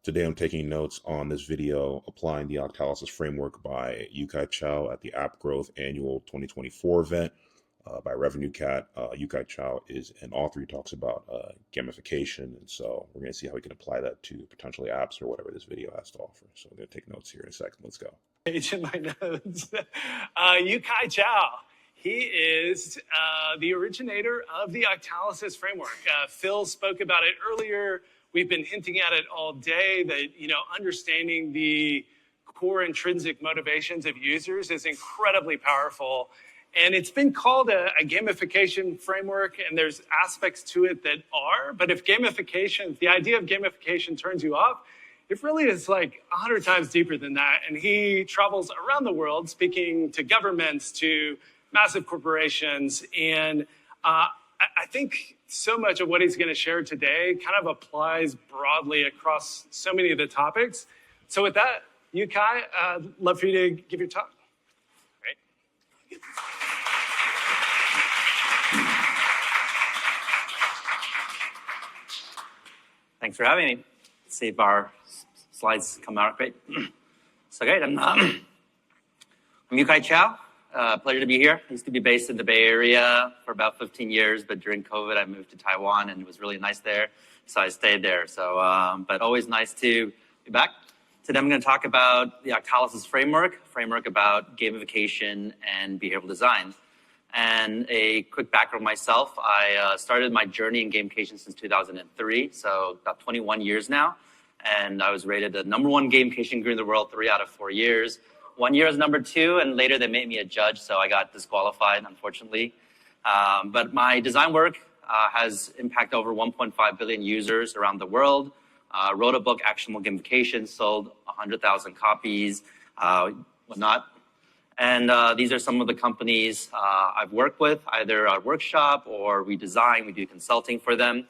Today I'm taking notes on this video applying the Octalysis Framework by Yu-Kai Chou at the App Growth Annual 2024 event by Revenue Cat. Yu-Kai Chou is an author who talks about gamification, and so we're going to see how we can apply that to potentially apps or whatever this video has to offer. So I'm going to take notes here in a second. Let's go. Page in my notes. Yu-Kai Chou. He is the originator of the Octalysis Framework. Phil spoke about it earlier. We've been hinting at it all day that, understanding the core intrinsic motivations of users is incredibly powerful. And it's been called a gamification framework, and there's aspects to it that are. But if the idea of gamification turns you off, it really is like 100 times deeper than that. And he travels around the world speaking to governments, to massive corporations. And I think so much of what he's going to share today kind of applies broadly across so many of the topics. So with that, Yu-Kai, I'd love for you to give your talk. Great. Thanks for having me. Let's see if our slides come out great. So great. I'm Yu-Kai Chou. Pleasure to be here. I used to be based in the Bay Area for about 15 years, but during COVID, I moved to Taiwan, and it was really nice there, so I stayed there. But always nice to be back. Today, I'm going to talk about the Octalysis Framework about gamification and behavioral design. And a quick background myself, I started my journey in gamification since 2003, so about 21 years now. And I was rated the #1 gamification guru in the world 3 out of 4 years. 1 year as #2, and later they made me a judge, so I got disqualified, unfortunately. But my design work has impacted over 1.5 billion users around the world. Wrote a book, Actionable Gamification, sold 100,000 copies, whatnot. And these are some of the companies I've worked with, either a workshop or we design, we do consulting for them.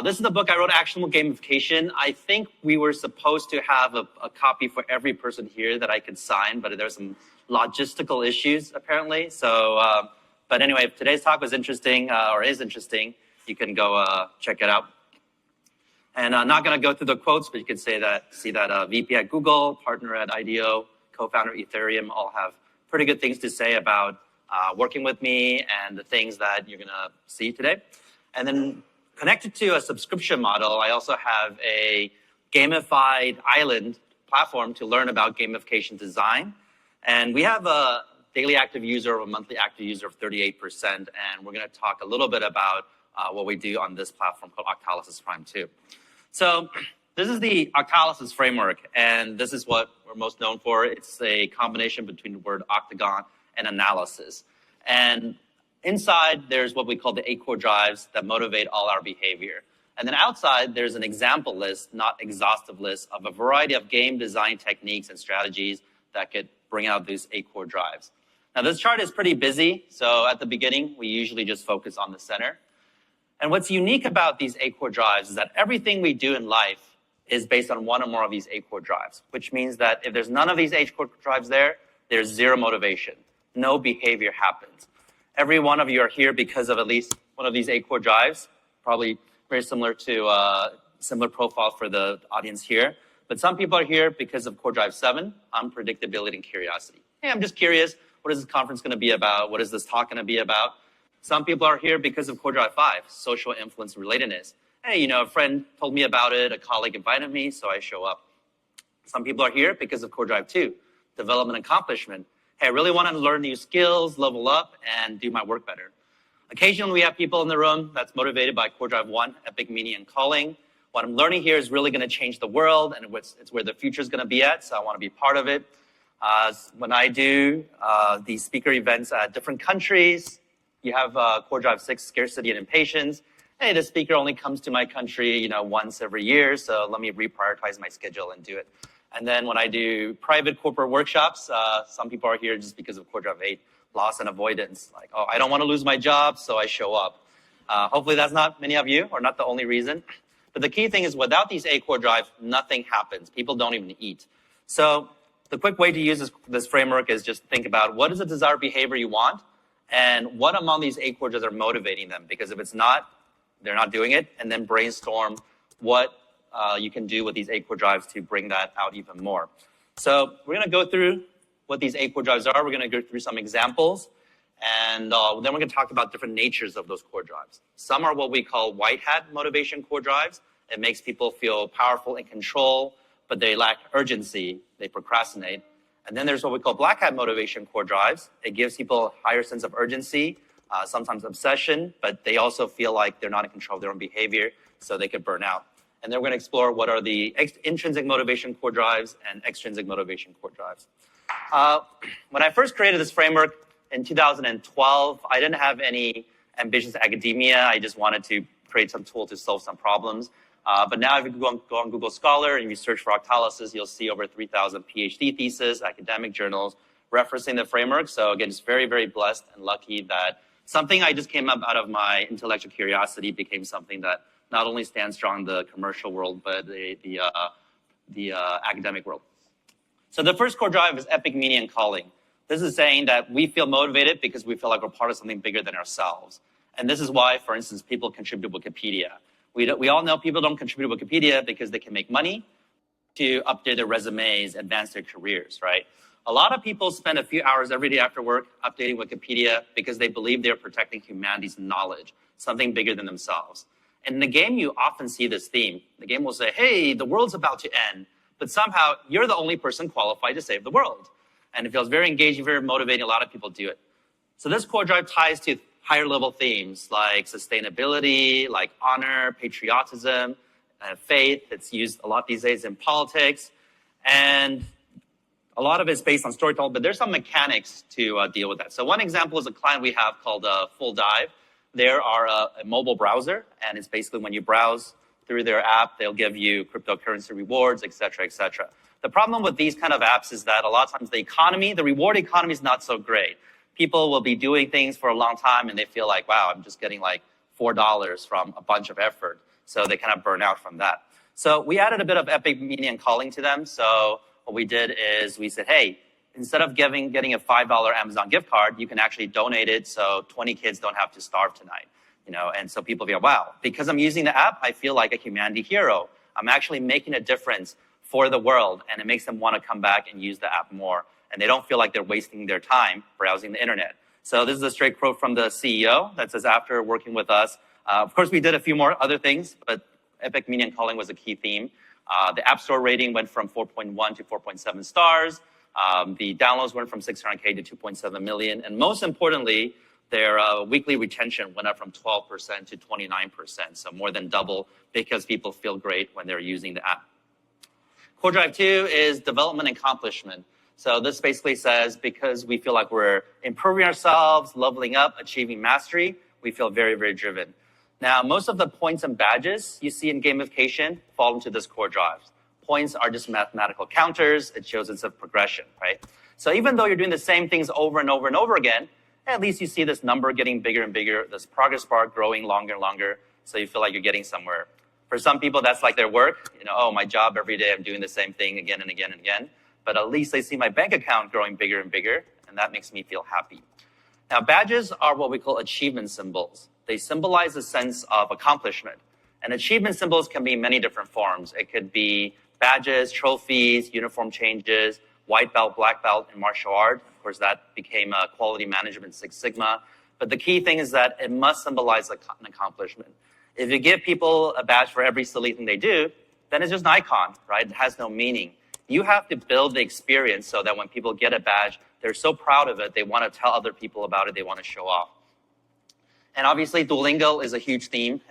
This is the book I wrote, Actionable Gamification. I think we were supposed to have a copy for every person here that I could sign, but there's some logistical issues apparently. But anyway, if today's talk was interesting or is interesting, you can go check it out. And I'm not going to go through the quotes, but you can see that VP at Google, partner at IDEO, co-founder Ethereum, all have pretty good things to say about working with me and the things that you're going to see today. And then connected to a subscription model, I also have a gamified island platform to learn about gamification design. And we have a daily active user or a monthly active user of 38%. And we're going to talk a little bit about what we do on this platform called Octalysis Prime 2. So this is the Octalysis Framework, and this is what we're most known for. It's a combination between the word octagon and analysis. And inside, there's what we call the 8 core drives that motivate all our behavior. And then outside, there's an example list, not exhaustive list, of a variety of game design techniques and strategies that could bring out these 8 core drives. Now, this chart is pretty busy. So at the beginning, we usually just focus on the center. And what's unique about these 8 core drives is that everything we do in life is based on one or more of these 8 core drives, which means that if there's none of these 8 core drives there, there's zero motivation. No behavior happens. Every one of you are here because of at least one of these 8 core drives, probably very similar to similar profile for the audience here. But some people are here because of core drive 7, unpredictability and curiosity. Hey, I'm just curious. What is this conference going to be about? What is this talk going to be about? Some people are here because of core drive 5, social influence and relatedness. Hey, a friend told me about it. A colleague invited me, so I show up. Some people are here because of core drive 2, development and accomplishment. Hey, I really want to learn new skills, level up, and do my work better. Occasionally, we have people in the room that's motivated by core drive 1, epic, meaning, and calling. What I'm learning here is really going to change the world, and it's where the future is going to be at, so I want to be part of it. When I do these speaker events at different countries, you have core drive 6, scarcity and impatience. Hey, the speaker only comes to my country, once every year, so let me reprioritize my schedule and do it. And then when I do private corporate workshops, some people are here just because of core drive 8, loss and avoidance. Like, I don't want to lose my job, so I show up. Hopefully that's not many of you, or not the only reason. But the key thing is without these 8 core drives, nothing happens. People don't even eat. So the quick way to use this framework is just think about what is the desired behavior you want, and what among these 8 core drives are motivating them. Because if it's not, they're not doing it, and then brainstorm what you can do with these 8 core drives to bring that out even more. So we're going to go through what these 8 core drives are. We're going to go through some examples, and then we're going to talk about different natures of those core drives. Some are what we call white hat motivation core drives. It makes people feel powerful and control, but they lack urgency. They procrastinate. And then there's what we call black hat motivation core drives. It gives people a higher sense of urgency, sometimes obsession, but they also feel like they're not in control of their own behavior, so they could burn out. And then we're going to explore what are the intrinsic motivation core drives and extrinsic motivation core drives. When I first created this framework in 2012, I didn't have any ambitious academia. I just wanted to create some tool to solve some problems. But now if you go on Google Scholar and you search for Octalysis, you'll see over 3,000 PhD theses, academic journals referencing the framework. So again, just very, very blessed and lucky that something I just came up out of my intellectual curiosity became something that not only stands strong in the commercial world, but the academic world. So the first core drive is epic meaning and calling. This is saying that we feel motivated because we feel like we're part of something bigger than ourselves. And this is why, for instance, people contribute to Wikipedia. We all know people don't contribute to Wikipedia because they can make money, to update their resumes, advance their careers, right? A lot of people spend a few hours every day after work updating Wikipedia because they believe they're protecting humanity's knowledge, something bigger than themselves. And in the game, you often see this theme. The game will say, hey, the world's about to end, but somehow you're the only person qualified to save the world. And it feels very engaging, very motivating. A lot of people do it. So this core drive ties to higher level themes like sustainability, like honor, patriotism, faith. It's used a lot these days in politics. And a lot of it's based on storytelling, but there's some mechanics to deal with that. So one example is a client we have called Full Dive. They're a mobile browser, and it's basically when you browse through their app, they'll give you cryptocurrency rewards, et cetera, et cetera. The problem with these kind of apps is that a lot of times the reward economy is not so great. People will be doing things for a long time, and they feel like, wow, I'm just getting like $4 from a bunch of effort. So they kind of burn out from that. So we added a bit of epic meaning and calling to them. So what we did is we said, hey, instead of getting a $5 Amazon gift card, you can actually donate it so 20 kids don't have to starve tonight. And so people feel, wow, because I'm using the app, I feel like a humanity hero. I'm actually making a difference for the world, and it makes them want to come back and use the app more. And they don't feel like they're wasting their time browsing the internet. So this is a straight quote from the CEO that says, after working with us, of course, we did a few more other things, but epic meaning and calling was a key theme. The App Store rating went from 4.1 to 4.7 stars. The downloads went from 600K to 2.7 million. And most importantly, their weekly retention went up from 12% to 29%, so more than double, because people feel great when they're using the app. Core Drive 2 is development and accomplishment. So this basically says because we feel like we're improving ourselves, leveling up, achieving mastery, we feel very, very driven. Now, most of the points and badges you see in gamification fall into this core drive. Points are just mathematical counters. It shows it's a progression, right? So even though you're doing the same things over and over and over again, at least you see this number getting bigger and bigger, this progress bar growing longer and longer, so you feel like you're getting somewhere. For some people, that's like their work. Oh, my job every day, I'm doing the same thing again and again and again. But at least I see my bank account growing bigger and bigger, and that makes me feel happy. Now, badges are what we call achievement symbols. They symbolize a sense of accomplishment. And achievement symbols can be in many different forms. It could be badges, trophies, uniform changes, white belt, black belt in martial art. Of course, that became quality management, Six Sigma. But the key thing is that it must symbolize an accomplishment. If you give people a badge for every silly thing they do, then it's just an icon, right? It has no meaning. You have to build the experience so that when people get a badge, they're so proud of it, they want to tell other people about it, they want to show off. And obviously, Duolingo is a huge theme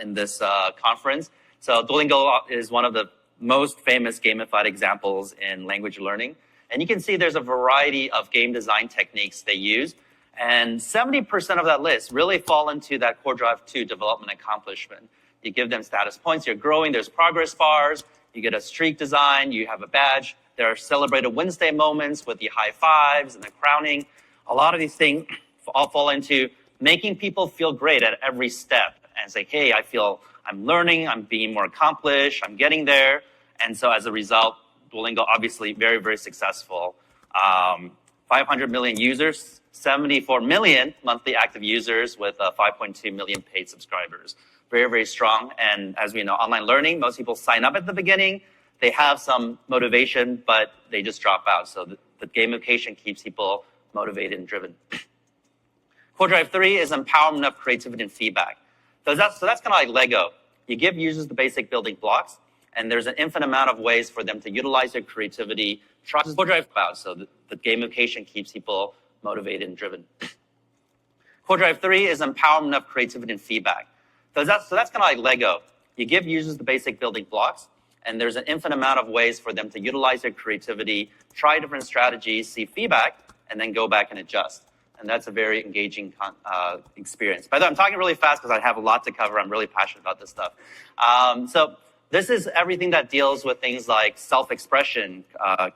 in this conference. So Duolingo is one of the most famous gamified examples in language learning. And you can see there's a variety of game design techniques they use. And 70% of that list really fall into that core drive 2, development accomplishment. You give them status points, you're growing, there's progress bars, you get a streak design, you have a badge. There are celebrated Wednesday moments with the high fives and the crowning. A lot of these things all fall into making people feel great at every step and say, hey, I feel I'm learning, I'm being more accomplished, I'm getting there. And so as a result, Duolingo obviously very, very successful. 500 million users, 74 million monthly active users with 5.2 million paid subscribers. very, very strong. And as we know, online learning, most people sign up at the beginning. They have some motivation, but they just drop out. So the gamification keeps people motivated and driven. Core Drive 3 is empowerment of creativity and feedback. So that's kind of like Lego. You give users the basic building blocks, and there's an infinite amount of ways for them to utilize their creativity. Core Drive out, so the gamification keeps people motivated and driven. Core Drive 3 is empowerment of creativity and feedback. So that's kind of like Lego. You give users the basic building blocks, and there's an infinite amount of ways for them to utilize their creativity, try different strategies, see feedback, and then go back and adjust. And that's a very engaging experience. By the way, I'm talking really fast because I have a lot to cover. I'm really passionate about this stuff. So this is everything that deals with things like self-expression,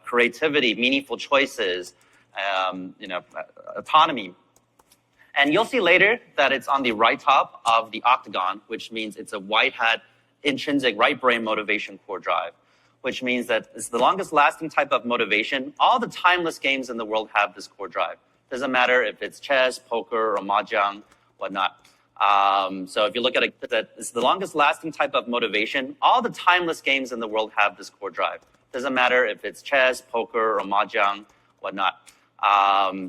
creativity, meaningful choices, autonomy. And you'll see later that it's on the right top of the octagon, which means it's a white hat, intrinsic right brain motivation core drive, which means that it's the longest lasting type of motivation. All the timeless games in the world have this core drive. Doesn't matter if it's chess, poker, or mahjong, whatnot. So if you look at it, it's the longest lasting type of motivation. All the timeless games in the world have this core drive. Doesn't matter if it's chess, poker, or mahjong, whatnot.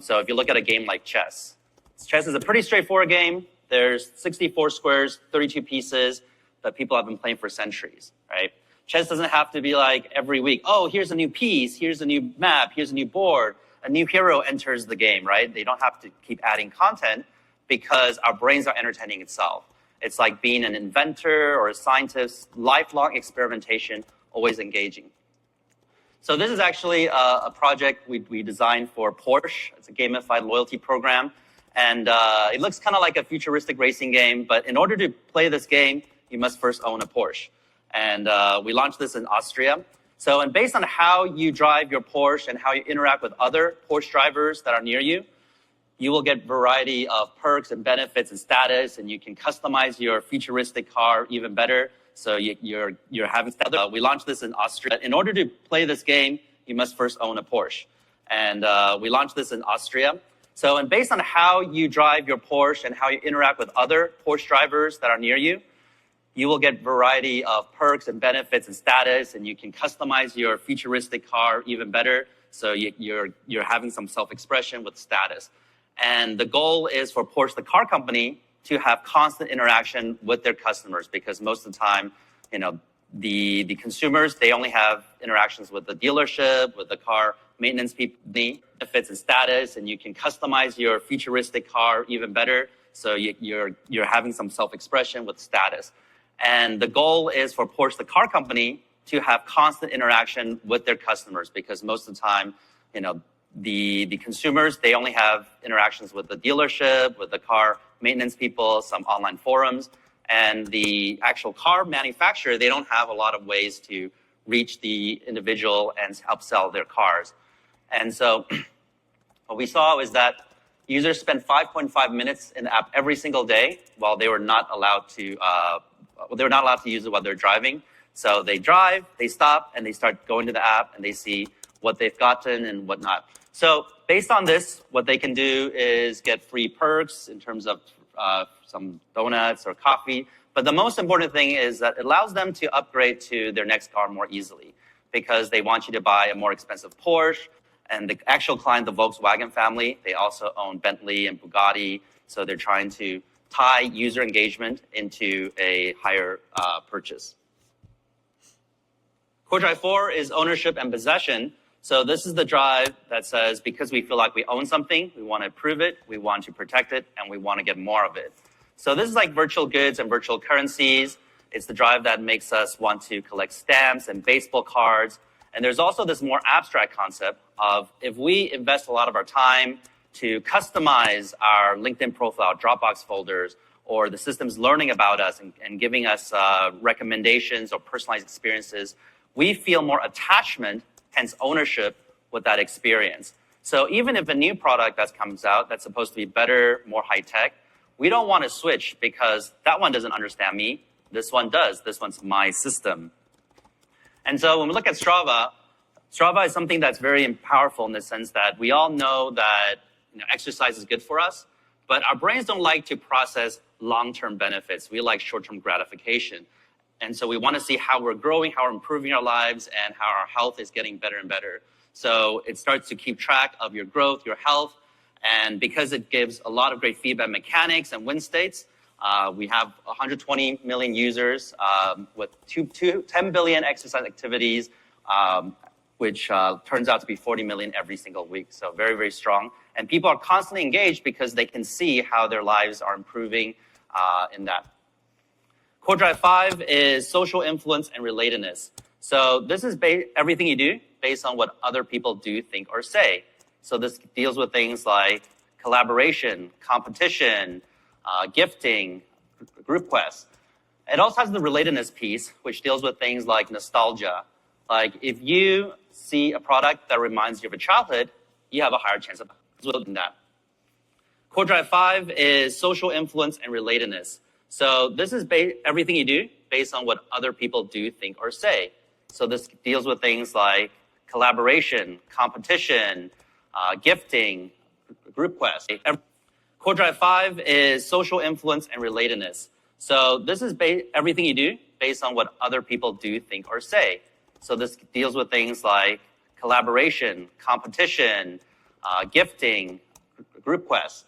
So if you look at a game like chess, chess is a pretty straightforward game. There's 64 squares, 32 pieces that people have been playing for centuries, right? Chess doesn't have to be like every week, oh, here's a new piece, here's a new map, here's a new board, a new hero enters the game, right? They don't have to keep adding content because our brains are entertaining itself. It's like being an inventor or a scientist, lifelong experimentation, always engaging. So this is actually a project we designed for Porsche. It's a gamified loyalty program. And it looks kind of like a futuristic racing game, but in order to play this game, you must first own a Porsche. And we launched this in Austria. So, and based on how you drive your Porsche and how you interact with other Porsche drivers that are near you, you will get a variety of perks and benefits and status, and you can customize your futuristic car even better. So you're having, we launched this in Austria. In order to play this game, you must first own a Porsche. And we launched this in Austria. So, and based on how you drive your Porsche and how you interact with other Porsche drivers that are near you, you will get a variety of perks and benefits and status, and you can customize your futuristic car even better. So you're having some self-expression with status. And the goal is for Porsche, the car company, to have constant interaction with their customers, because most of the time, the consumers, they only have interactions with the dealership, with the car maintenance people, benefits and status, and you can customize your futuristic car even better. So you're having some self-expression with status. And the goal is for Porsche, the car company, to have constant interaction with their customers, because most of the time, the consumers, they only have interactions with the dealership, with the car maintenance people, some online forums, and the actual car manufacturer, they don't have a lot of ways to reach the individual and help sell their cars. And so what we saw is that users spend 5.5 minutes in the app every single day while they were not allowed to use it while they're driving. So they drive, they stop, and they start going to the app, and they see what they've gotten and whatnot. So based on this, what they can do is get free perks in terms of some donuts or coffee. But the most important thing is that it allows them to upgrade to their next car more easily, because they want you to buy a more expensive Porsche. And the actual client, the Volkswagen family, they also own Bentley and Bugatti. So they're trying to tie user engagement into a higher purchase. Core Drive 4 is ownership and possession. So this is the drive that says, because we feel like we own something, we want to improve it, we want to protect it, and we want to get more of it. So this is like virtual goods and virtual currencies. It's the drive that makes us want to collect stamps and baseball cards. And there's also this more abstract concept of, if we invest a lot of our time to customize our LinkedIn profile, Dropbox folders, or the system's learning about us and giving us recommendations or personalized experiences, we feel more attachment, hence ownership, with that experience. So even if a new product that comes out that's supposed to be better, more high-tech, we don't want to switch because that one doesn't understand me. This one does. This one's my system. And so when we look at Strava, Strava is something that's very powerful in the sense that we all know that exercise is good for us, But our brains don't like to process long-term benefits. We like short-term gratification. And so we want to see how we're growing, how we're improving our lives, and how our health is getting better and better. So it starts to keep track of your growth, your health, and because it gives a lot of great feedback mechanics and win states, we have 120 million users with 10 billion exercise activities, which turns out to be 40 million every single week. So very, very strong. And people are constantly engaged because they can see how their lives are improving in that. Core Drive 5 is social influence and relatedness. So this is everything you do based on what other people do, think, or say. So this deals with things like collaboration, competition, gifting, group quests. It also has the relatedness piece, which deals with things like nostalgia. Like if you see a product that reminds you of a childhood, you have a higher chance of doing that. Core Drive 5 is social influence and relatedness. So this is everything you do based on what other people do, think, or say. So this deals with things like collaboration, competition, gifting, group quests. Core Drive 5 is social influence and relatedness. So this is everything you do based on what other people do, think, or say. So this deals with things like collaboration, competition, gifting, group quests.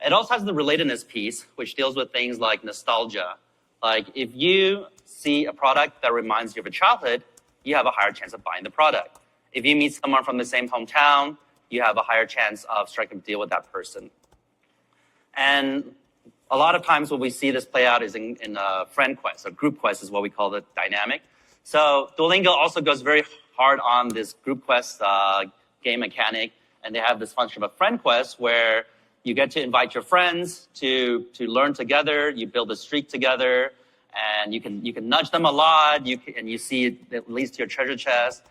It also has the relatedness piece, which deals with things like nostalgia. Like if you see a product that reminds you of a childhood, you have a higher chance of buying the product. If you meet someone from the same hometown, you have a higher chance of striking a deal with that person. And a lot of times when we see this play out is in friend quests, or group quests is what we call the dynamic. So Duolingo also goes very hard on this group quest game mechanic, and they have this function of a friend quest where you get to invite your friends to learn together, you build a streak together, and you can nudge them a lot, and you see it leads to your treasure chest.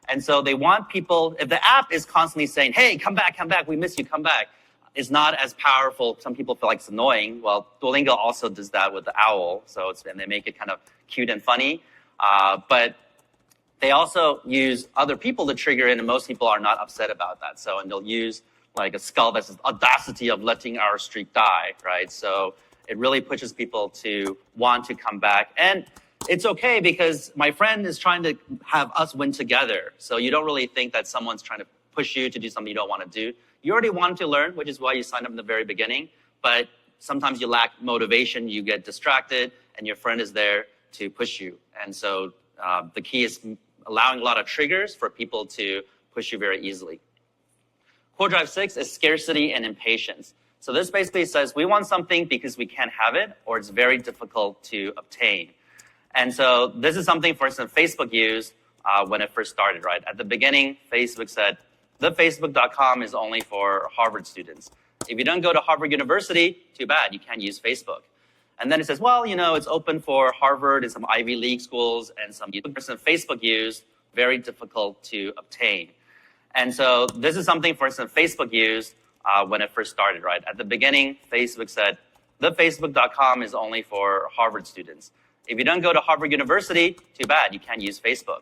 And so they want people, if the app is constantly saying, hey, come back, we miss you, come back, it's not as powerful. Some people feel like it's annoying. Well, Duolingo also does that with the owl, and they make it kind of cute and funny. But they also use other people to trigger in, and most people are not upset about that. So, and they'll use like a skull that's the audacity of letting our streak die, right? So it really pushes people to want to come back. And it's okay because my friend is trying to have us win together. So you don't really think that someone's trying to push you to do something you don't want to do. You already wanted to learn, which is why you signed up in the very beginning. But sometimes you lack motivation, you get distracted, and your friend is there to push you. And so the key is allowing a lot of triggers for people to push you very easily. Core Drive 6 is scarcity and impatience. So this basically says we want something because we can't have it, or it's very difficult to obtain. And so this is something, for instance, Facebook used when it first started, right? At the beginning, Facebook said, the Facebook.com is only for Harvard students. If you don't go to Harvard University, too bad, you can't use Facebook. And then it says, well, it's open for Harvard and some Ivy League schools and some Facebook used, very difficult to obtain. And so this is something, for instance, Facebook used when it first started, right? At the beginning, Facebook said, the Facebook.com is only for Harvard students. If you don't go to Harvard University, too bad, you can't use Facebook.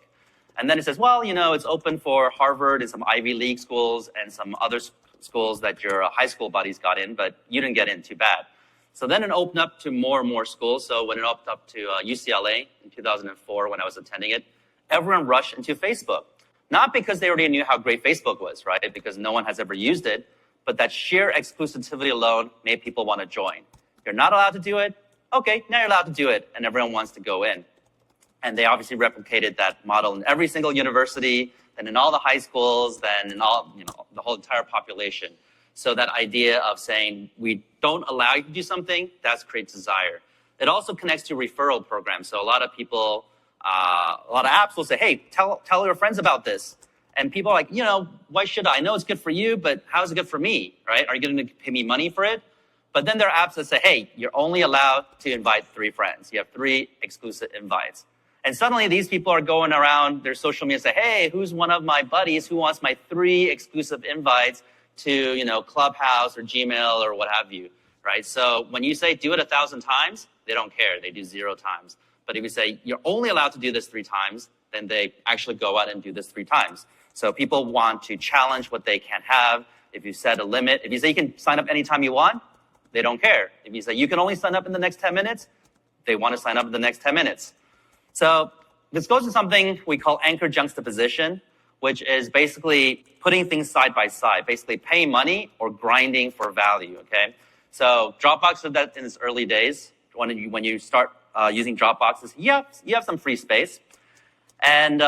And then it says, well, it's open for Harvard and some Ivy League schools and some other schools that your high school buddies got in, but you didn't get in, too bad. So then it opened up to more and more schools. So when it opened up to UCLA in 2004, when I was attending it, everyone rushed into Facebook. Not because they already knew how great Facebook was, right? Because no one has ever used it, but that sheer exclusivity alone made people want to join. You're not allowed to do it? Okay, now you're allowed to do it, and everyone wants to go in. And they obviously replicated that model in every single university, then in all the high schools, then in all, the whole entire population. So that idea of saying we don't allow you to do something, that creates desire. It also connects to referral programs. So a lot of people, a lot of apps will say, hey, tell your friends about this. And people are like, why should I? I know it's good for you, but how is it good for me, right? Are you going to pay me money for it? But then there are apps that say, hey, you're only allowed to invite 3 friends. You have 3 exclusive invites. And suddenly these people are going around their social media and say, hey, who's one of my buddies who wants my 3 exclusive invites to, Clubhouse or Gmail or what have you, right? So when you say do it 1,000 times, they don't care. They do 0 times. But if you say you're only allowed to do this 3 times, then they actually go out and do this 3 times. So people want to challenge what they can't have. If you set a limit, if you say you can sign up anytime you want, they don't care. If you say you can only sign up in the next 10 minutes, they want to sign up in the next 10 minutes. So this goes to something we call anchor juxtaposition, which is basically putting things side by side, basically paying money or grinding for value, okay? So Dropbox did that in its early days. When you start using Dropboxes, you have some free space. And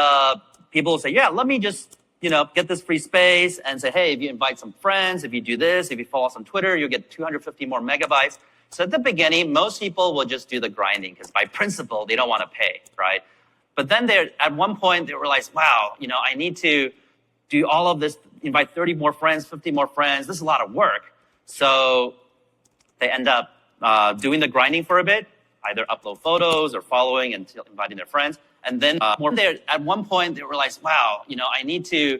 people will say, yeah, let me just get this free space, and say, hey, if you invite some friends, if you do this, if you follow us on Twitter, you'll get 250 more megabytes. So at the beginning, most people will just do the grinding because by principle, they don't want to pay, right? But then at one point, they realize, wow, I need to do all of this, invite 30 more friends, 50 more friends. This is a lot of work. So they end up doing the grinding for a bit, either upload photos or following and inviting their friends. And then at one point, they realize, wow, I need to,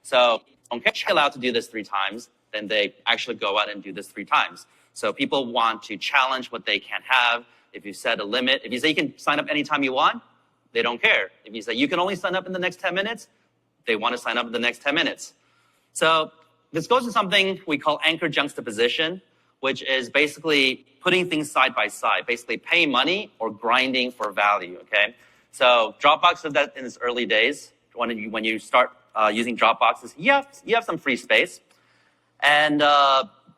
so okay, allowed to do this 3 times, then they actually go out and do this 3 times. So people want to challenge what they can't have. If you set a limit, if you say you can sign up anytime you want, they don't care. If you say you can only sign up in the next 10 minutes, they want to sign up in the next 10 minutes. So this goes to something we call anchor juxtaposition, which is basically putting things side by side, basically paying money or grinding for value, okay? So Dropbox did that in its early days. When you start using Dropboxes, you have some free space. And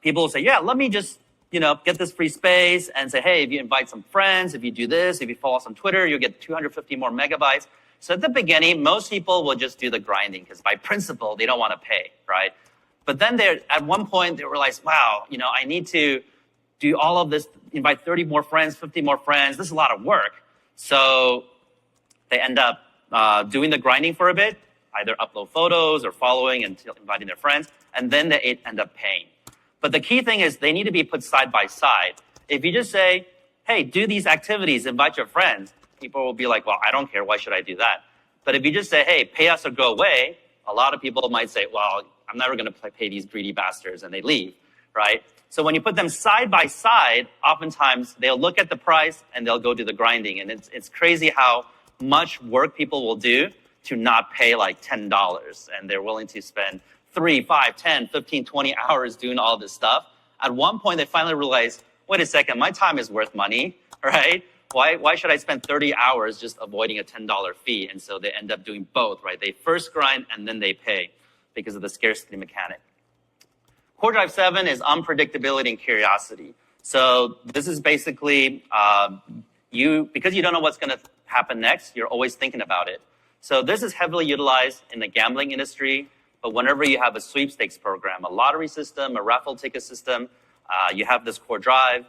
people will say, yeah, let me just get this free space, and say, hey, if you invite some friends, if you do this, if you follow us on Twitter, you'll get 250 more megabytes. So at the beginning, most people will just do the grinding because by principle, they don't want to pay, right? But then at one point, they realize, wow, I need to do all of this, invite 30 more friends, 50 more friends. This is a lot of work. So they end up doing the grinding for a bit, either upload photos or following and inviting their friends, and then they end up paying. But the key thing is they need to be put side by side. If you just say, hey, do these activities, invite your friends, people will be like, well, I don't care. Why should I do that? But if you just say, hey, pay us or go away, a lot of people might say, well, I'm never going to pay these greedy bastards, and they leave, right? So when you put them side by side, oftentimes they'll look at the price and they'll go do the grinding. And it's crazy how much work people will do to not pay like $10, and they're willing to spend 3, 5, 10, 15, 20 hours doing all this stuff. At one point, they finally realize, wait a second, my time is worth money, right? Why should I spend 30 hours just avoiding a $10 fee? And so they end up doing both, right? They first grind and then they pay because of the scarcity mechanic. Core Drive 7 is unpredictability and curiosity. So this is basically because you don't know what's going to happen next, you're always thinking about it. So this is heavily utilized in the gambling industry. But whenever you have a sweepstakes program, a lottery system, a raffle ticket system, you have this core drive.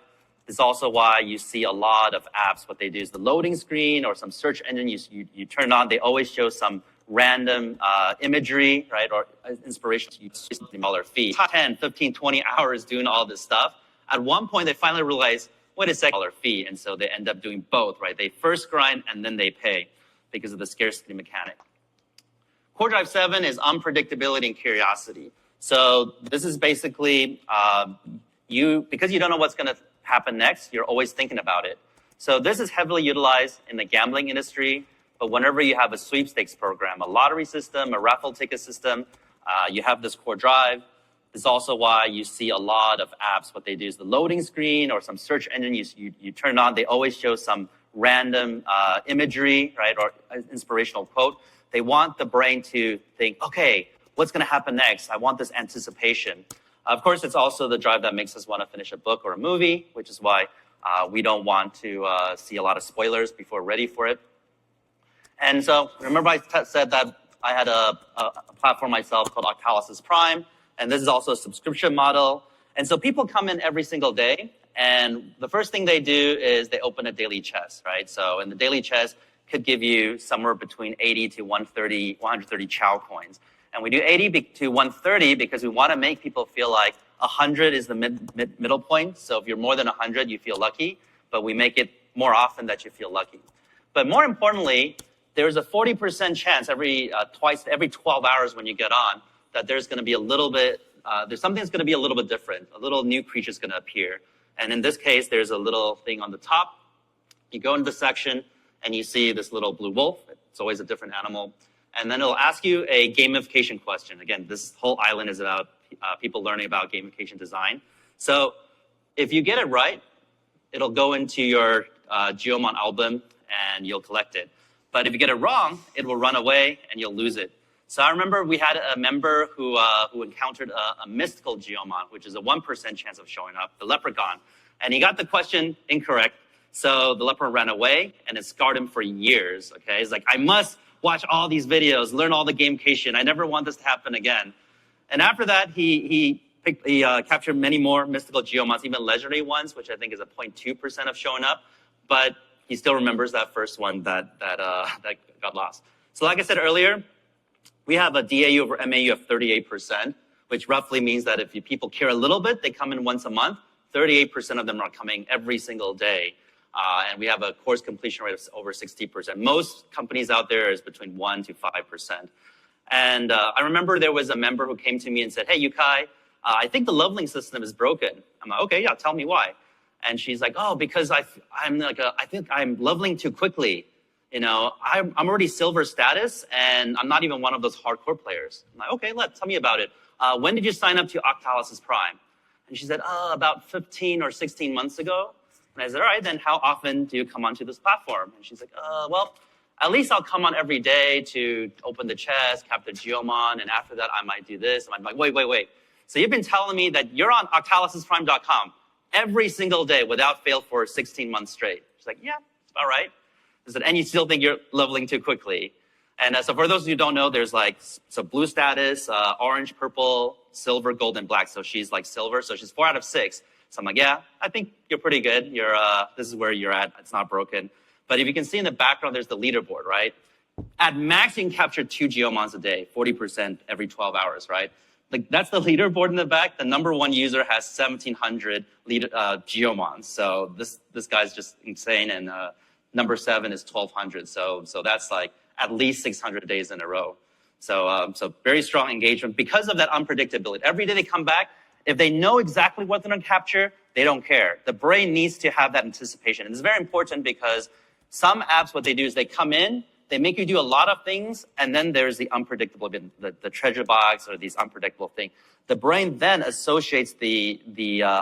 This is also why you see a lot of apps. What they do is the loading screen or some search engine you turn on. They always show some random imagery, right, or inspiration. You see $1 fee, 10, 15, 20 hours doing all this stuff. At one point, they finally realize, wait a second, $1 fee. And so they end up doing both, right? They first grind and then they pay because of the scarcity mechanic. Core Drive 7 is unpredictability and curiosity. So this is basically because you don't know what's going to happen next, you're always thinking about it. So this is heavily utilized in the gambling industry. But whenever you have a sweepstakes program, a lottery system, a raffle ticket system, you have this core drive. This is also why you see a lot of apps. What they do is the loading screen or some search engine you turn on. They always show some random imagery, right, or inspirational quote. They want the brain to think, okay, what's going to happen next? I want this anticipation. Of course, it's also the drive that makes us want to finish a book or a movie, which is why we don't want to see a lot of spoilers before we're ready for it. And so remember I said that I had a platform myself called Octalysis Prime, and this is also a subscription model. And so people come in every single day, and the first thing they do is they open a daily chest, right? So in the daily chest, could give you somewhere between 80 to 130 Chou coins. And we do 80 to 130 because we want to make people feel like 100 is the middle point. So if you're more than 100, you feel lucky, but we make it more often that you feel lucky. But more importantly, there's a 40% chance every 12 hours when you get on that there's going to be a little bit, there's something that's going to be a little bit different. A little new creature is going to appear. And in this case, there's a little thing on the top. You go into the section, and you see this little blue wolf. It's always a different animal. And then it'll ask you a gamification question. Again, this whole island is about people learning about gamification design. So If you get it right, it'll go into your Geomon album and you'll collect it. But if you get it wrong, it will run away and you'll lose it. So I remember we had a member who encountered a mystical Geomon, which is a 1% chance of showing up, the leprechaun. And he got the question incorrect. So the leprechaun ran away and it scarred him for years. Okay, he's like, I must watch all these videos, learn all the gamification. I never want this to happen again. And after that, he captured many more mystical Geomons, even legendary ones, which I think is a 0.2% of showing up. But he still remembers that first one that got lost. So like I said earlier, we have a DAU over MAU of 38%, which roughly means that if people care a little bit, they come in once a month. 38% of them are coming every single day. And we have a course completion rate of over 60%. Most companies out there is between 1 to 5%. And I remember there was a member who came to me and said, hey, Yu-Kai, I think the leveling system is broken. I'm like, okay, yeah, tell me why. And she's like, oh, because I think I'm leveling too quickly. You know, I'm already silver status, and I'm not even one of those hardcore players. I'm like, okay, tell me about it. When did you sign up to Octalysis Prime? And she said, about 15 or 16 months ago. And I said, all right, then how often do you come onto this platform? And she's like, well, at least I'll come on every day to open the chest, capture Geomon, and after that I might do this. And I'm like, wait. So you've been telling me that you're on octalysisprime.com every single day without fail for 16 months straight. She's like, yeah, it's about right. I said, and you still think you're leveling too quickly. And so for those who don't know, there's like, so blue status, orange, purple, silver, gold, and black. So she's like silver. So she's 4 out of 6. So I'm like, yeah, I think you're pretty good. This is where you're at. It's not broken. But if you can see in the background, there's the leaderboard, right? At max, you can capture 2 Geomons a day, 40% every 12 hours, right? Like that's the leaderboard in the back. The number 1 user has 1,700 Geomons. So this guy's just insane. And number 7 is 1,200. So that's like at least 600 days in a row. So very strong engagement because of that unpredictability. Every day they come back. If they know exactly what they're going to capture, they don't care. The brain needs to have that anticipation. And it's very important because some apps, what they do is they come in, they make you do a lot of things, and then there's the unpredictable, the treasure box or these unpredictable things. The brain then associates the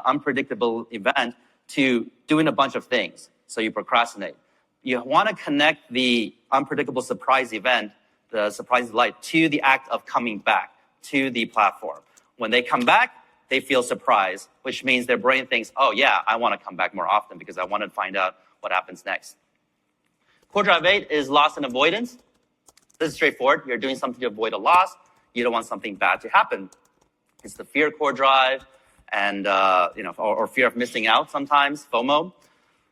unpredictable event to doing a bunch of things. So you procrastinate. You want to connect the unpredictable surprise event, the surprise delight, to the act of coming back to the platform. When they come back, they feel surprised, which means their brain thinks, oh yeah, I want to come back more often because I want to find out what happens next. Core Drive 8 is loss and avoidance. This is straightforward. You're doing something to avoid a loss. You don't want something bad to happen. It's the fear core drive and, or fear of missing out sometimes, FOMO.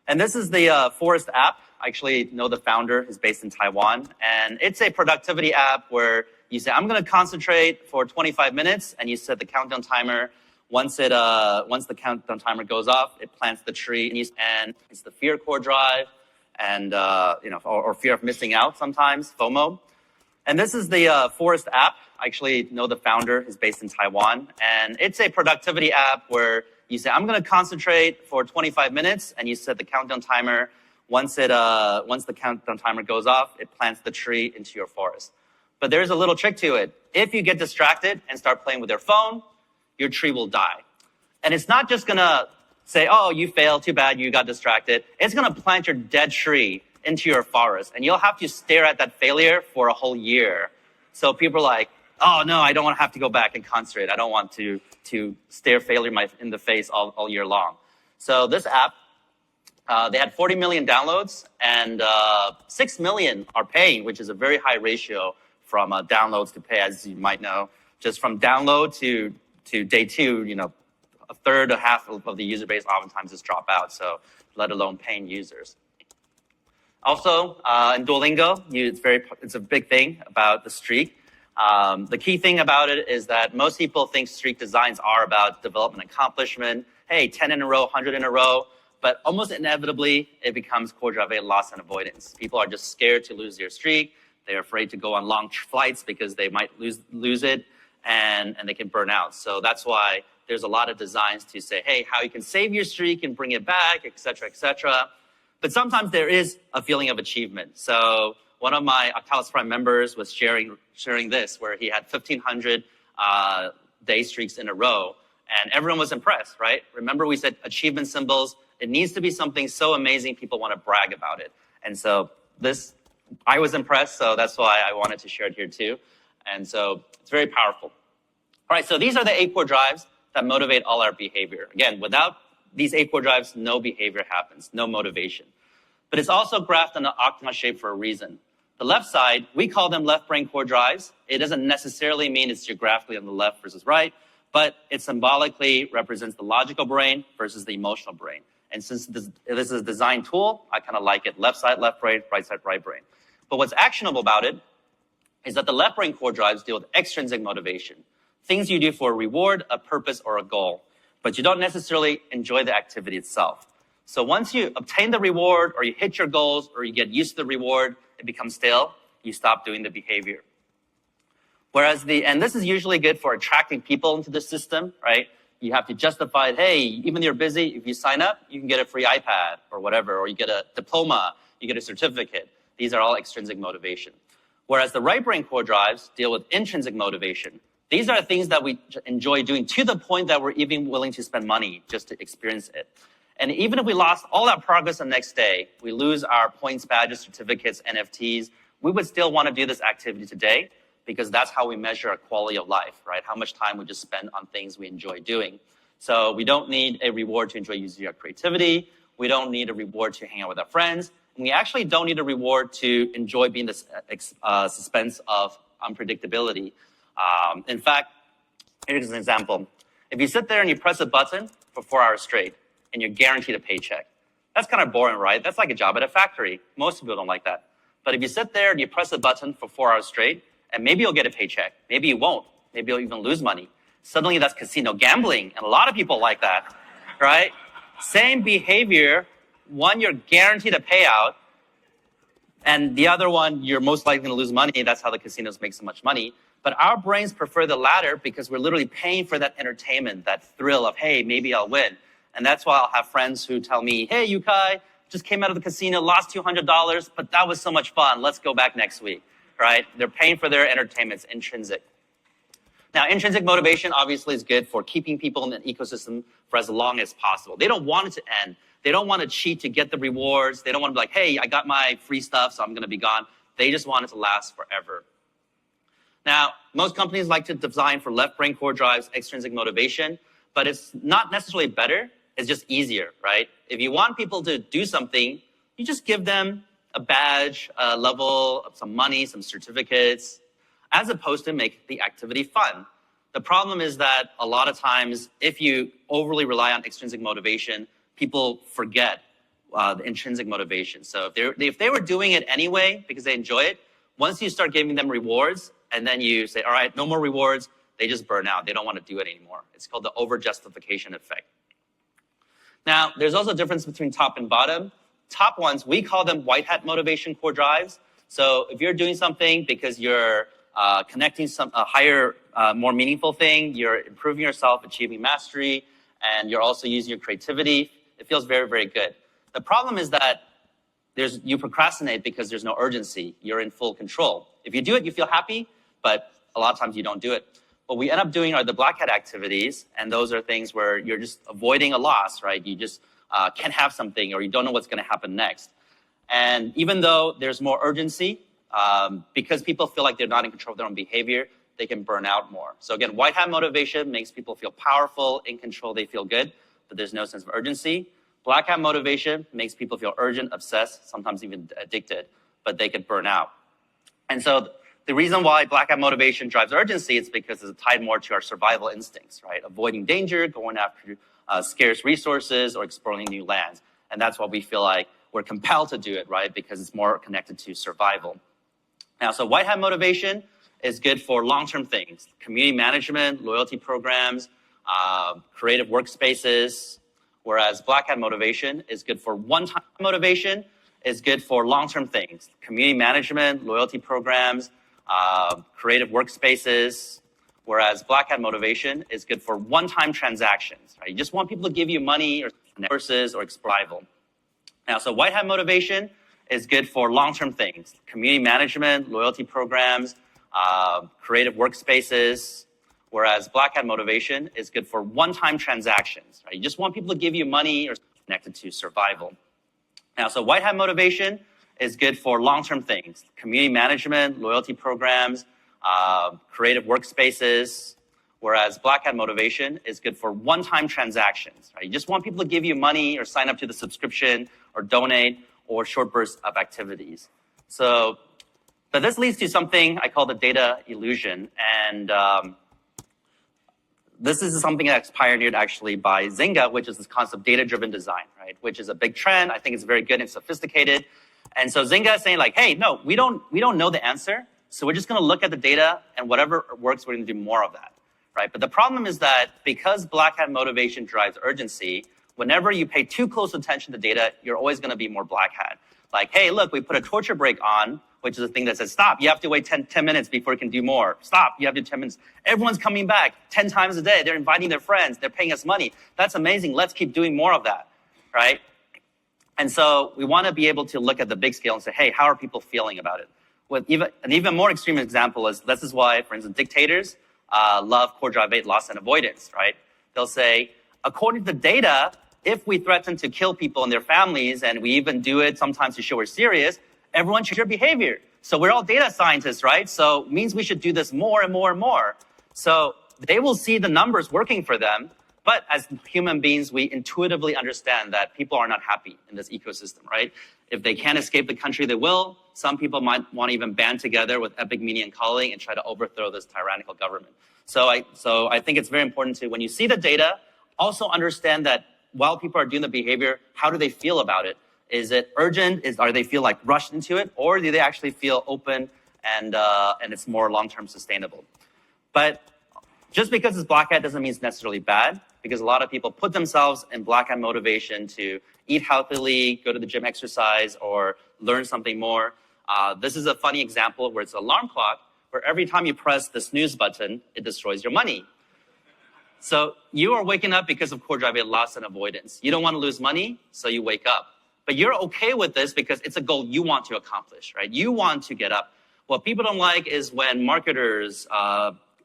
And this is the Forest app. I actually know the founder is based in Taiwan. And it's a productivity app where you say, I'm going to concentrate for 25 minutes, and you set the countdown timer. Once the countdown timer goes off, it plants the tree, and it's the fear core drive, and or fear of missing out sometimes, FOMO. And this is the Forest app. I actually know the founder is based in Taiwan, and it's a productivity app where you say, I'm going to concentrate for 25 minutes, and you set the countdown timer. Once the countdown timer goes off, it plants the tree into your forest. But there's a little trick to it. If you get distracted and start playing with your phone, your tree will die. And it's not just gonna say, oh, you failed, too bad, you got distracted. It's gonna plant your dead tree into your forest, and you'll have to stare at that failure for a whole year. So people are like, oh no, I don't want to have to go back and concentrate. I don't want to stare failure in the face all year long. So this app, they had 40 million downloads, and 6 million are paying, which is a very high ratio from downloads to pay, as you might know. Just from download to day 2, a third or half of the user base oftentimes just drop out, so let alone paying users. Also, in Duolingo, it's a big thing about the streak. The key thing about it is that most people think streak designs are about development accomplishment. Hey, 10 in a row, 100 in a row. But almost inevitably, it becomes core drive 8 loss and avoidance. People are just scared to lose their streak. They're afraid to go on long flights because they might lose it, and they can burn out. So that's why there's a lot of designs to say, hey, how you can save your streak and bring it back, et cetera, et cetera. But sometimes there is a feeling of achievement. So one of my Octalysis Prime members was sharing this, where he had 1,500 day streaks in a row. And everyone was impressed, right? Remember we said achievement symbols, it needs to be something so amazing people want to brag about it. And so I was impressed, so that's why I wanted to share it here too. And so it's very powerful. All right, so these are the 8 core drives that motivate all our behavior. Again, without these 8 core drives, no behavior happens, no motivation. But it's also graphed in an octagon shape for a reason. The left side, we call them left brain core drives. It doesn't necessarily mean it's geographically on the left versus right, but it symbolically represents the logical brain versus the emotional brain. And since this is a design tool, I kind of like it. Left side, left brain, right side, right brain. But what's actionable about it is that the left brain core drives deal with extrinsic motivation. Things you do for a reward, a purpose, or a goal. But you don't necessarily enjoy the activity itself. So once you obtain the reward, or you hit your goals, or you get used to the reward, it becomes stale, you stop doing the behavior. Whereas and this is usually good for attracting people into the system, right? You have to justify it. Hey, even if you're busy, if you sign up, you can get a free iPad or whatever, or you get a diploma, you get a certificate. These are all extrinsic motivation. Whereas the right brain core drives deal with intrinsic motivation. These are things that we enjoy doing to the point that we're even willing to spend money just to experience it. And even if we lost all our progress the next day, we lose our points, badges, certificates, NFTs, we would still want to do this activity today because that's how we measure our quality of life, right? How much time we just spend on things we enjoy doing. So we don't need a reward to enjoy using our creativity. We don't need a reward to hang out with our friends. And we actually don't need a reward to enjoy being the suspense of unpredictability. In fact, here's an example. If you sit there and you press a button for 4 hours straight and you're guaranteed a paycheck, that's kind of boring, right? That's like a job at a factory. Most people don't like that. But if you sit there and you press a button for 4 hours straight, and maybe you'll get a paycheck, maybe you won't, maybe you'll even lose money. Suddenly that's casino gambling, and a lot of people like that, right? Same behavior, one you're guaranteed a payout, and the other one you're most likely going to lose money. That's how the casinos make so much money. But our brains prefer the latter because we're literally paying for that entertainment, that thrill of, hey, maybe I'll win. And that's why I'll have friends who tell me, hey, Yu-Kai, just came out of the casino, lost $200, but that was so much fun. Let's go back next week, right? They're paying for their entertainment. It's intrinsic. Now, intrinsic motivation obviously is good for keeping people in an ecosystem for as long as possible. They don't want it to end. They don't want to cheat to get the rewards. They don't want to be like, hey, I got my free stuff, so I'm going to be gone. They just want it to last forever. Now, most companies like to design for left brain core drives, extrinsic motivation, but it's not necessarily better. It's just easier, right? If you want people to do something, you just give them a badge, a level, some money, some certificates, as opposed to make the activity fun. The problem is that a lot of times, if you overly rely on extrinsic motivation, people forget the intrinsic motivation. So if they were doing it anyway because they enjoy it, once you start giving them rewards and then you say, all right, no more rewards, they just burn out. They don't want to do it anymore. It's called the over-justification effect. Now, there's also a difference between top and bottom. Top ones, we call them white hat motivation core drives. So if you're doing something because you're connecting a higher, more meaningful thing, you're improving yourself, achieving mastery, and you're also using your creativity, it feels very, very good. The problem is that you procrastinate because there's no urgency. You're in full control. If you do it, you feel happy, but a lot of times you don't do it. What we end up doing are the black hat activities, and those are things where you're just avoiding a loss, right? You just can't have something, or you don't know what's going to happen next. And even though there's more urgency, because people feel like they're not in control of their own behavior, they can burn out more. So again, white hat motivation makes people feel powerful, in control, they feel good, but there's no sense of urgency. Black hat motivation makes people feel urgent, obsessed, sometimes even addicted, but they could burn out. And so the reason why black hat motivation drives urgency is because it's tied more to our survival instincts, right? Avoiding danger, going after scarce resources, or exploring new lands. And that's why we feel like we're compelled to do it, right? Because it's more connected to survival. Now, so white hat motivation is good for long-term things, community management, loyalty programs, creative workspaces, whereas black hat motivation is good for one-time motivation, is good for long-term things, community management, loyalty programs, creative workspaces, whereas black hat motivation is good for one-time transactions, right? You just want people to give you money or resources or survival. Now, so white hat motivation is good for long-term things, community management, loyalty programs, creative workspaces, whereas black hat motivation is good for one-time transactions. Right? You just want people to give you money or connected to survival. Now, so white hat motivation is good for long-term things, community management, loyalty programs, creative workspaces, whereas black hat motivation is good for one-time transactions. Right? You just want people to give you money or sign up to the subscription or donate or short bursts of activities. So, but this leads to something I call the data illusion. And this is something that's pioneered actually by Zynga, which is this concept of data-driven design, right? Which is a big trend. I think it's very good and sophisticated. And so Zynga is saying like, hey, no, we don't know the answer. So we're just going to look at the data and whatever works, we're going to do more of that, right? But the problem is that because black hat motivation drives urgency, whenever you pay too close attention to data, you're always going to be more black hat. Like, hey, look, we put a torture break on, which is a thing that says, stop, you have to wait 10 minutes before you can do more. Stop, you have to do 10 minutes. Everyone's coming back 10 times a day. They're inviting their friends. They're paying us money. That's amazing. Let's keep doing more of that, right? And so we want to be able to look at the big scale and say, hey, how are people feeling about it? With an even more extreme example is, this is why, for instance, dictators love core drive 8 loss and avoidance, right? They'll say, according to the data, if we threaten to kill people and their families, and we even do it sometimes to show we're serious, everyone should share behavior. So we're all data scientists, right? So it means we should do this more and more and more. So they will see the numbers working for them. But as human beings, we intuitively understand that people are not happy in this ecosystem, right? If they can't escape the country, they will. Some people might want to even band together with Epic Media and Calling and try to overthrow this tyrannical government. So I think it's very important to, when you see the data, also understand that while people are doing the behavior, how do they feel about it? Is it urgent? Are they feel like rushed into it? Or do they actually feel open and it's more long-term sustainable? But just because it's black hat doesn't mean it's necessarily bad, because a lot of people put themselves in black hat motivation to eat healthily, go to the gym, exercise, or learn something more. This is a funny example where it's an alarm clock, where every time you press the snooze button, it destroys your money. So you are waking up because of core drive 8 loss and avoidance. You don't want to lose money, so you wake up. But you're okay with this because it's a goal you want to accomplish, right? You want to get up. What people don't like is when marketers,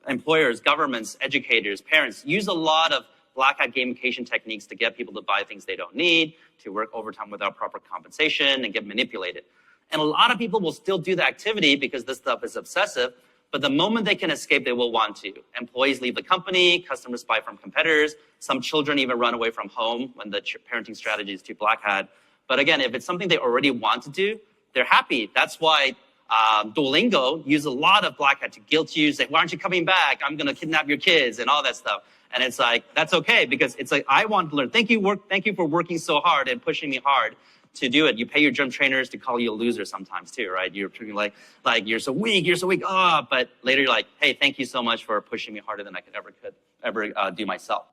employers, governments, educators, parents use a lot of black hat gamification techniques to get people to buy things they don't need, to work overtime without proper compensation, and get manipulated. And a lot of people will still do the activity because this stuff is obsessive, but the moment they can escape, they will want to. Employees leave the company, customers buy from competitors, some children even run away from home when the parenting strategy is too black hat. But again, if it's something they already want to do, they're happy. That's why Duolingo uses a lot of black hat to guilt you, say, why aren't you coming back? I'm going to kidnap your kids and all that stuff. And it's like, that's okay, because it's like, I want to learn. Thank you for working so hard and pushing me hard to do it. You pay your gym trainers to call you a loser sometimes too, right? You're like you're so weak, but later you're like, hey, thank you so much for pushing me harder than I could ever do myself.